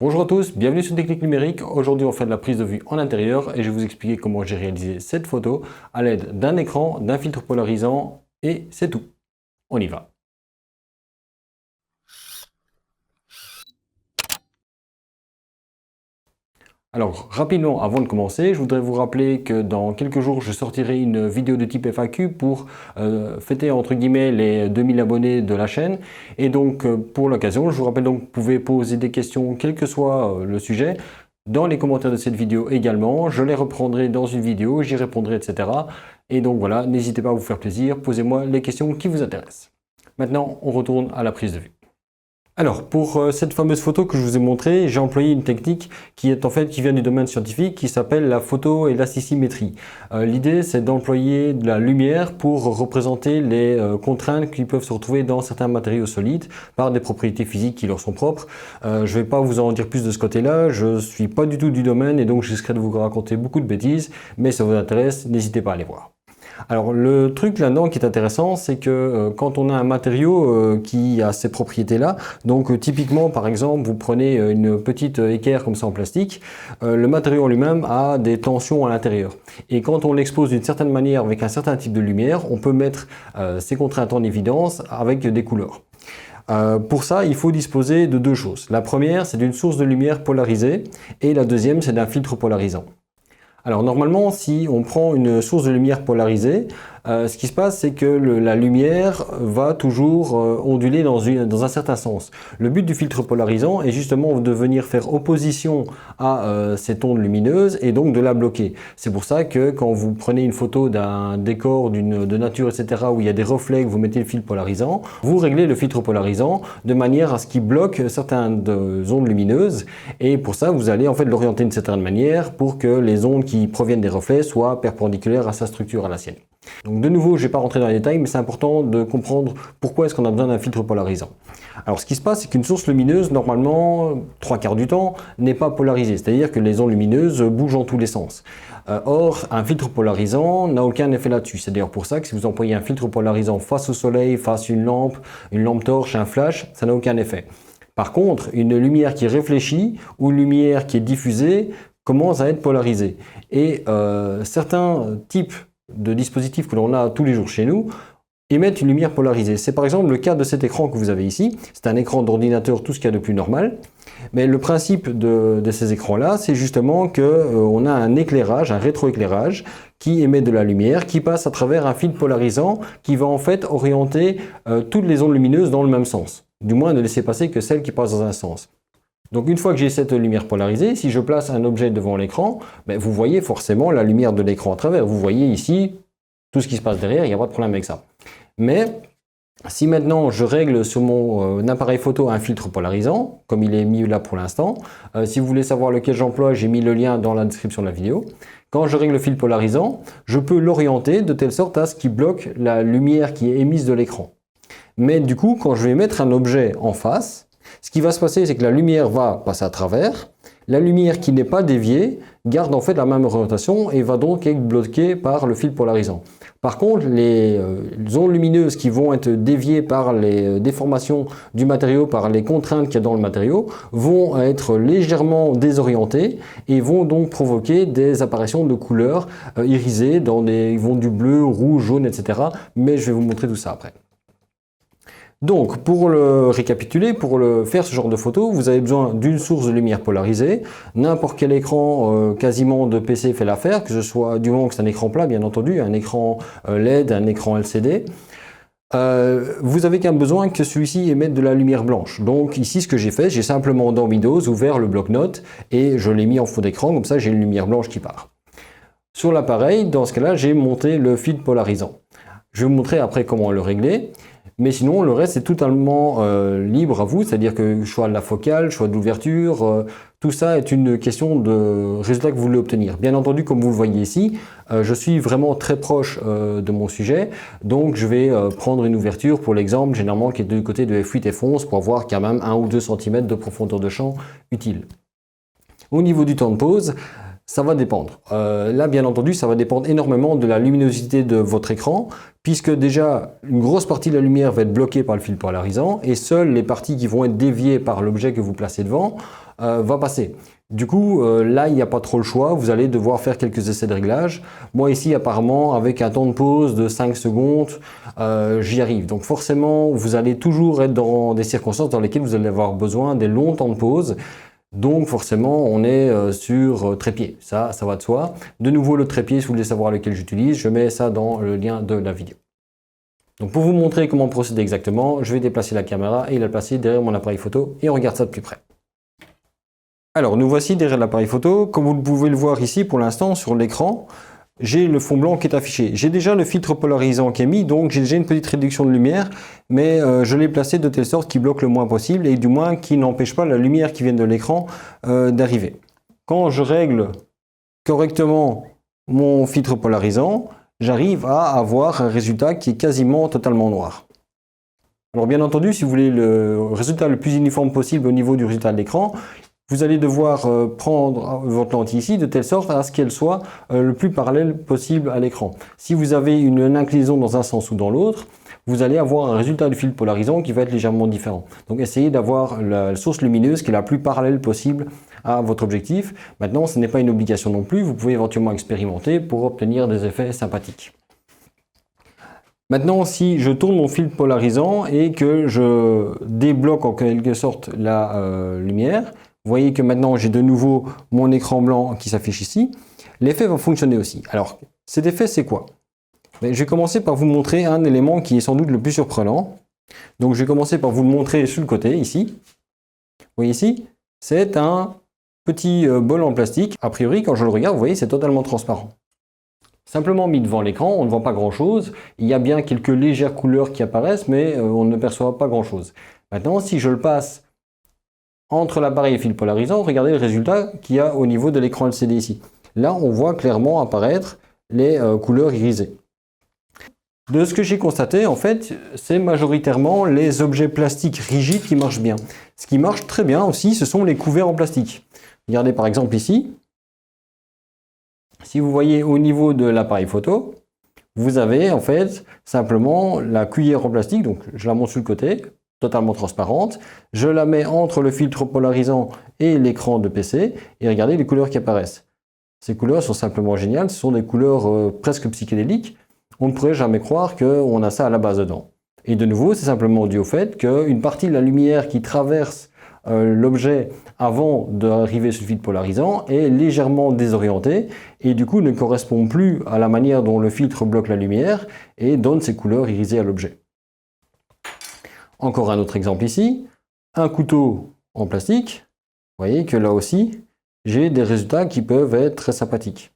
Bonjour à tous, bienvenue sur Technique Numérique. Aujourd'hui on fait de la prise de vue en intérieur et je vais vous expliquer comment j'ai réalisé cette photo à l'aide d'un écran, d'un filtre polarisant et c'est tout. On y va. Alors rapidement avant de commencer, je voudrais vous rappeler que dans quelques jours je sortirai une vidéo de type FAQ pour fêter entre guillemets les 2000 abonnés de la chaîne et donc pour l'occasion je vous rappelle donc que vous pouvez poser des questions quel que soit le sujet dans les commentaires de cette vidéo également, je les reprendrai dans une vidéo, j'y répondrai etc. Et donc voilà, n'hésitez pas à vous faire plaisir, posez-moi les questions qui vous intéressent. Maintenant on retourne à la prise de vue. Alors, pour cette fameuse photo que je vous ai montrée, j'ai employé une technique qui vient du domaine scientifique, qui s'appelle la photoélasticimétrie. L'idée, c'est d'employer de la lumière pour représenter les contraintes qui peuvent se retrouver dans certains matériaux solides par des propriétés physiques qui leur sont propres. Je ne vais pas vous en dire plus de ce côté-là, je ne suis pas du tout du domaine et donc je risquerai de vous raconter beaucoup de bêtises, mais si ça vous intéresse, n'hésitez pas à aller voir. Alors le truc là-dedans qui est intéressant, c'est que quand on a un matériau qui a ces propriétés-là, donc typiquement par exemple vous prenez une petite équerre comme ça en plastique, le matériau en lui-même a des tensions à l'intérieur. Et quand on l'expose d'une certaine manière avec un certain type de lumière, on peut mettre ces contraintes en évidence avec des couleurs. Pour ça, il faut disposer de deux choses. La première, c'est d'une source de lumière polarisée et la deuxième, c'est d'un filtre polarisant. Alors normalement, si on prend une source de lumière polarisée, ce qui se passe, c'est que la lumière va toujours onduler dans un certain sens. Le but du filtre polarisant est justement de venir faire opposition à cette onde lumineuse et donc de la bloquer. C'est pour ça que quand vous prenez une photo d'un décor, de nature, etc., où il y a des reflets, que vous mettez le filtre polarisant, vous réglez le filtre polarisant de manière à ce qu'il bloque certaines ondes lumineuses. Et pour ça, vous allez en fait l'orienter d'une certaine manière pour que les ondes qui proviennent des reflets soient perpendiculaires à sa structure, à la sienne. Donc de nouveau, je ne vais pas rentrer dans les détails, mais c'est important de comprendre pourquoi est-ce qu'on a besoin d'un filtre polarisant. Alors ce qui se passe, c'est qu'une source lumineuse, normalement, 3/4 du temps, n'est pas polarisée, c'est-à-dire que les ondes lumineuses bougent en tous les sens. Or, un filtre polarisant n'a aucun effet là-dessus. C'est d'ailleurs pour ça que si vous employez un filtre polarisant face au soleil, face à une lampe torche, un flash, ça n'a aucun effet. Par contre, une lumière qui est réfléchie ou une lumière qui est diffusée commence à être polarisée. Et certains types de dispositifs que l'on a tous les jours chez nous émettent une lumière polarisée. C'est par exemple le cas de cet écran que vous avez ici. C'est un écran d'ordinateur, tout ce qu'il y a de plus normal. Mais le principe de ces écrans-là, c'est justement qu'on a un éclairage, un rétroéclairage, qui émet de la lumière, qui passe à travers un fil polarisant qui va en fait orienter toutes les ondes lumineuses dans le même sens. Du moins, ne laisser passer que celles qui passent dans un sens. Donc une fois que j'ai cette lumière polarisée, si je place un objet devant l'écran, vous voyez forcément la lumière de l'écran à travers. Vous voyez ici tout ce qui se passe derrière, il n'y a pas de problème avec ça. Mais si maintenant je règle sur mon appareil photo un filtre polarisant, comme il est mis là pour l'instant, si vous voulez savoir lequel j'emploie, j'ai mis le lien dans la description de la vidéo. Quand je règle le filtre polarisant, je peux l'orienter de telle sorte à ce qu'il bloque la lumière qui est émise de l'écran. Mais du coup, quand je vais mettre un objet en face, ce qui va se passer, c'est que la lumière va passer à travers. La lumière qui n'est pas déviée garde en fait la même orientation et va donc être bloquée par le fil polarisant. Par contre, les ondes lumineuses qui vont être déviées par les déformations du matériau, par les contraintes qu'il y a dans le matériau, vont être légèrement désorientées et vont donc provoquer des apparitions de couleurs irisées, ils vont du bleu, rouge, jaune, etc. Mais je vais vous montrer tout ça après. Donc, pour le récapituler, pour faire ce genre de photo, vous avez besoin d'une source de lumière polarisée. N'importe quel écran quasiment de PC fait l'affaire, que ce soit du moment que c'est un écran plat, bien entendu, un écran LED, un écran LCD. Vous avez qu'un besoin que celui-ci émette de la lumière blanche. Donc ici, ce que j'ai fait, j'ai simplement dans Windows ouvert le bloc-notes et je l'ai mis en fond d'écran, comme ça j'ai une lumière blanche qui part. Sur l'appareil, dans ce cas-là, j'ai monté le filtre polarisant. Je vais vous montrer après comment le régler. Mais sinon, le reste est totalement libre à vous, c'est-à-dire que choix de la focale, choix de l'ouverture, tout ça est une question de résultat que vous voulez obtenir. Bien entendu, comme vous le voyez ici, je suis vraiment très proche de mon sujet, donc je vais prendre une ouverture pour l'exemple, généralement qui est du côté de f8, f11, pour avoir quand même 1 ou 2 cm de profondeur de champ utile. Au niveau du temps de pause, Ça va dépendre. Là, bien entendu, ça va dépendre énormément de la luminosité de votre écran, puisque déjà, une grosse partie de la lumière va être bloquée par le filtre polarisant, et seules les parties qui vont être déviées par l'objet que vous placez devant va passer. Du coup, là, il n'y a pas trop le choix, vous allez devoir faire quelques essais de réglage. Moi ici, apparemment, avec un temps de pause de 5 secondes, j'y arrive. Donc forcément, vous allez toujours être dans des circonstances dans lesquelles vous allez avoir besoin des longs temps de pause. Donc forcément, on est sur trépied, ça va de soi. De nouveau, le trépied, si vous voulez savoir lequel j'utilise, je mets ça dans le lien de la vidéo. Donc pour vous montrer comment procéder exactement, je vais déplacer la caméra et la placer derrière mon appareil photo et on regarde ça de plus près. Alors nous voici derrière l'appareil photo. Comme vous pouvez le voir ici pour l'instant sur l'écran, j'ai le fond blanc qui est affiché. J'ai déjà le filtre polarisant qui est mis, donc j'ai déjà une petite réduction de lumière, mais je l'ai placé de telle sorte qu'il bloque le moins possible et du moins qui n'empêche pas la lumière qui vient de l'écran d'arriver. Quand je règle correctement mon filtre polarisant, j'arrive à avoir un résultat qui est quasiment totalement noir. Alors bien entendu, si vous voulez le résultat le plus uniforme possible au niveau du résultat de l'écran, vous allez devoir prendre votre lentille ici de telle sorte à ce qu'elle soit le plus parallèle possible à l'écran. Si vous avez une inclinaison dans un sens ou dans l'autre, vous allez avoir un résultat du filtre polarisant qui va être légèrement différent. Donc essayez d'avoir la source lumineuse qui est la plus parallèle possible à votre objectif. Maintenant, ce n'est pas une obligation non plus, vous pouvez éventuellement expérimenter pour obtenir des effets sympathiques. Maintenant, si je tourne mon filtre polarisant et que je débloque en quelque sorte la lumière, vous voyez que maintenant j'ai de nouveau mon écran blanc qui s'affiche ici. L'effet va fonctionner aussi. Alors, cet effet, c'est quoi? Je vais commencer par vous montrer un élément qui est sans doute le plus surprenant. Donc, je vais commencer par vous le montrer sur le côté, ici. Vous voyez ici, c'est un petit bol en plastique. A priori, quand je le regarde, vous voyez, c'est totalement transparent. Simplement mis devant l'écran, on ne voit pas grand-chose. Il y a bien quelques légères couleurs qui apparaissent, mais on ne perçoit pas grand-chose. Maintenant, si je le passe entre l'appareil et le filtre polarisant, regardez le résultat qu'il y a au niveau de l'écran LCD ici. Là, on voit clairement apparaître les couleurs irisées. De ce que j'ai constaté, en fait, c'est majoritairement les objets plastiques rigides qui marchent bien. Ce qui marche très bien aussi, ce sont les couverts en plastique. Regardez par exemple ici. Si vous voyez au niveau de l'appareil photo, vous avez en fait simplement la cuillère en plastique, donc je la monte sur le côté, totalement transparente. Je la mets entre le filtre polarisant et l'écran de PC et regardez les couleurs qui apparaissent. Ces couleurs sont simplement géniales, ce sont des couleurs presque psychédéliques. On ne pourrait jamais croire qu'on a ça à la base dedans. Et de nouveau, c'est simplement dû au fait qu'une partie de la lumière qui traverse l'objet avant d'arriver sur le filtre polarisant est légèrement désorientée et du coup ne correspond plus à la manière dont le filtre bloque la lumière et donne ces couleurs irisées à l'objet. Encore un autre exemple ici, un couteau en plastique. Vous voyez que là aussi, j'ai des résultats qui peuvent être très sympathiques.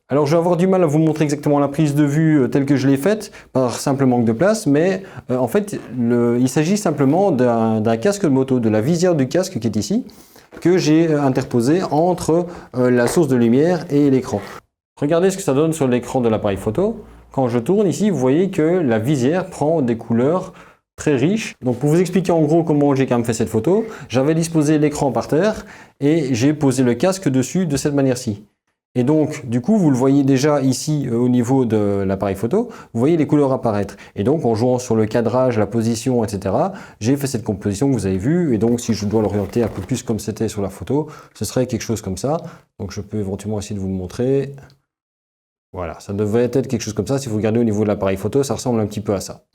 Alors je vais avoir du mal à vous montrer exactement la prise de vue telle que je l'ai faite, par simple manque de place, mais en fait, il s'agit simplement d'un casque de moto, de la visière du casque qui est ici, que j'ai interposé entre la source de lumière et l'écran. Regardez ce que ça donne sur l'écran de l'appareil photo. Quand je tourne ici, vous voyez que la visière prend des couleurs très riches. Donc pour vous expliquer en gros comment j'ai quand même fait cette photo, j'avais disposé l'écran par terre et j'ai posé le casque dessus de cette manière-ci. Et donc du coup vous le voyez déjà ici au niveau de l'appareil photo, vous voyez les couleurs apparaître. Et donc en jouant sur le cadrage, la position, etc., j'ai fait cette composition que vous avez vue. Et donc si je dois l'orienter un peu plus comme c'était sur la photo, ce serait quelque chose comme ça. Donc je peux éventuellement essayer de vous le montrer. Voilà, ça devrait être quelque chose comme ça. Si vous regardez au niveau de l'appareil photo, ça ressemble un petit peu à ça.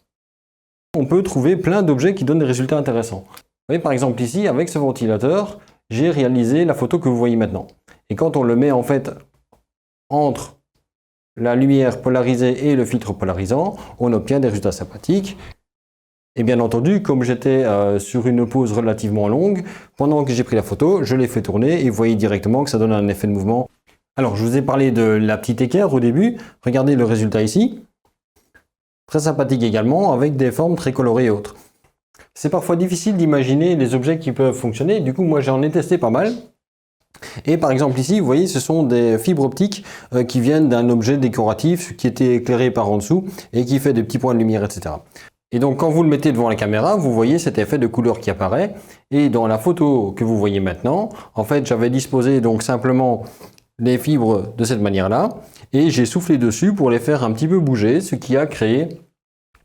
On peut trouver plein d'objets qui donnent des résultats intéressants. Vous voyez par exemple ici, avec ce ventilateur, j'ai réalisé la photo que vous voyez maintenant. Et quand on le met en fait entre la lumière polarisée et le filtre polarisant, on obtient des résultats sympathiques. Et bien entendu, comme j'étais sur une pause relativement longue, pendant que j'ai pris la photo, je l'ai fait tourner et vous voyez directement que ça donne un effet de mouvement. Alors, je vous ai parlé de la petite équerre au début. Regardez le résultat ici. Très sympathique également, avec des formes très colorées et autres. C'est parfois difficile d'imaginer les objets qui peuvent fonctionner. Du coup, moi, j'en ai testé pas mal. Et par exemple ici, vous voyez, ce sont des fibres optiques qui viennent d'un objet décoratif qui était éclairé par en dessous et qui fait des petits points de lumière, etc. Et donc quand vous le mettez devant la caméra, vous voyez cet effet de couleur qui apparaît. Et dans la photo que vous voyez maintenant, en fait j'avais disposé donc simplement les fibres de cette manière-là. Et j'ai soufflé dessus pour les faire un petit peu bouger, ce qui a créé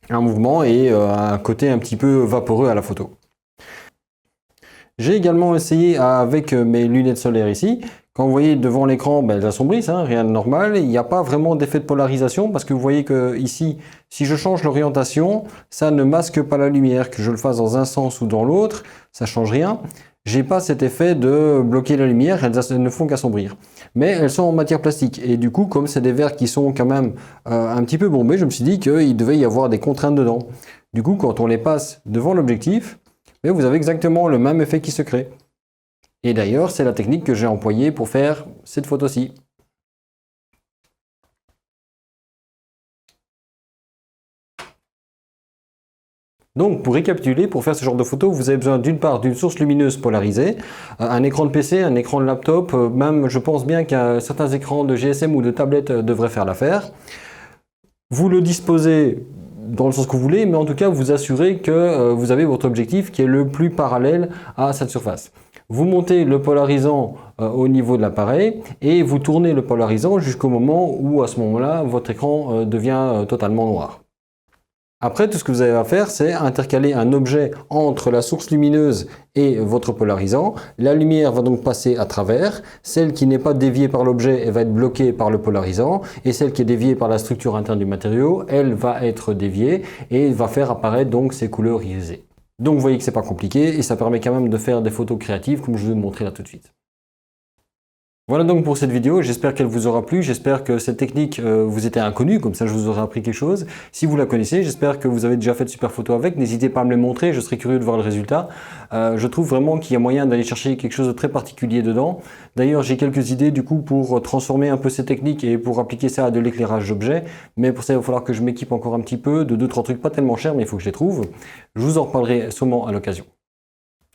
un mouvement et un côté un petit peu vaporeux à la photo. J'ai également essayé avec mes lunettes solaires ici. Quand vous voyez devant l'écran, elles assombrissent, rien de normal. Il n'y a pas vraiment d'effet de polarisation parce que vous voyez que ici, si je change l'orientation, ça ne masque pas la lumière. Que je le fasse dans un sens ou dans l'autre, ça ne change rien. J'ai pas cet effet de bloquer la lumière, elles ne font qu'assombrir. Mais elles sont en matière plastique. Et du coup, comme c'est des verres qui sont quand même un petit peu bombés, je me suis dit qu'il devait y avoir des contraintes dedans. Du coup, quand on les passe devant l'objectif, vous avez exactement le même effet qui se crée. Et d'ailleurs, c'est la technique que j'ai employée pour faire cette photo-ci. Donc, pour récapituler, pour faire ce genre de photo, vous avez besoin d'une part d'une source lumineuse polarisée, un écran de PC, un écran de laptop, même je pense bien que certains écrans de GSM ou de tablette devraient faire l'affaire. Vous le disposez dans le sens que vous voulez, mais en tout cas, vous assurez que vous avez votre objectif qui est le plus parallèle à cette surface. Vous montez le polarisant au niveau de l'appareil et vous tournez le polarisant jusqu'au moment où, à ce moment-là, votre écran devient totalement noir. Après, tout ce que vous avez à faire, c'est intercaler un objet entre la source lumineuse et votre polarisant. La lumière va donc passer à travers. Celle qui n'est pas déviée par l'objet, elle va être bloquée par le polarisant. Et celle qui est déviée par la structure interne du matériau, elle va être déviée et va faire apparaître donc ces couleurs irisées. Donc vous voyez que c'est pas compliqué et ça permet quand même de faire des photos créatives comme je vais vous montrer là tout de suite. Voilà donc pour cette vidéo, j'espère qu'elle vous aura plu, j'espère que cette technique vous était inconnue, comme ça je vous aurai appris quelque chose. Si vous la connaissez, j'espère que vous avez déjà fait de super photos avec, n'hésitez pas à me les montrer, je serais curieux de voir le résultat. Je trouve vraiment qu'il y a moyen d'aller chercher quelque chose de très particulier dedans. D'ailleurs j'ai quelques idées du coup pour transformer un peu ces techniques et pour appliquer ça à de l'éclairage d'objets, mais pour ça il va falloir que je m'équipe encore un petit peu de 2-3 trucs pas tellement chers, mais il faut que je les trouve. Je vous en reparlerai sûrement à l'occasion.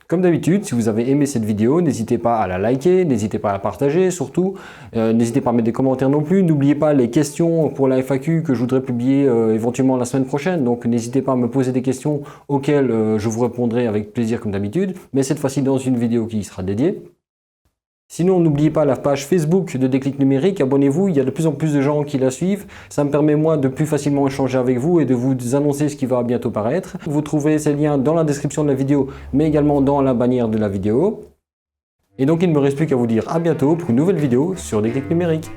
Comme d'habitude, si vous avez aimé cette vidéo, n'hésitez pas à la liker, n'hésitez pas à la partager surtout, n'hésitez pas à mettre des commentaires non plus, n'oubliez pas les questions pour la FAQ que je voudrais publier éventuellement la semaine prochaine, donc n'hésitez pas à me poser des questions auxquelles je vous répondrai avec plaisir comme d'habitude, mais cette fois-ci dans une vidéo qui y sera dédiée. Sinon, n'oubliez pas la page Facebook de Déclic Numérique, abonnez-vous, il y a de plus en plus de gens qui la suivent. Ça me permet moi de plus facilement échanger avec vous et de vous annoncer ce qui va bientôt paraître. Vous trouvez ces liens dans la description de la vidéo, mais également dans la bannière de la vidéo. Et donc il ne me reste plus qu'à vous dire à bientôt pour une nouvelle vidéo sur Déclic Numérique.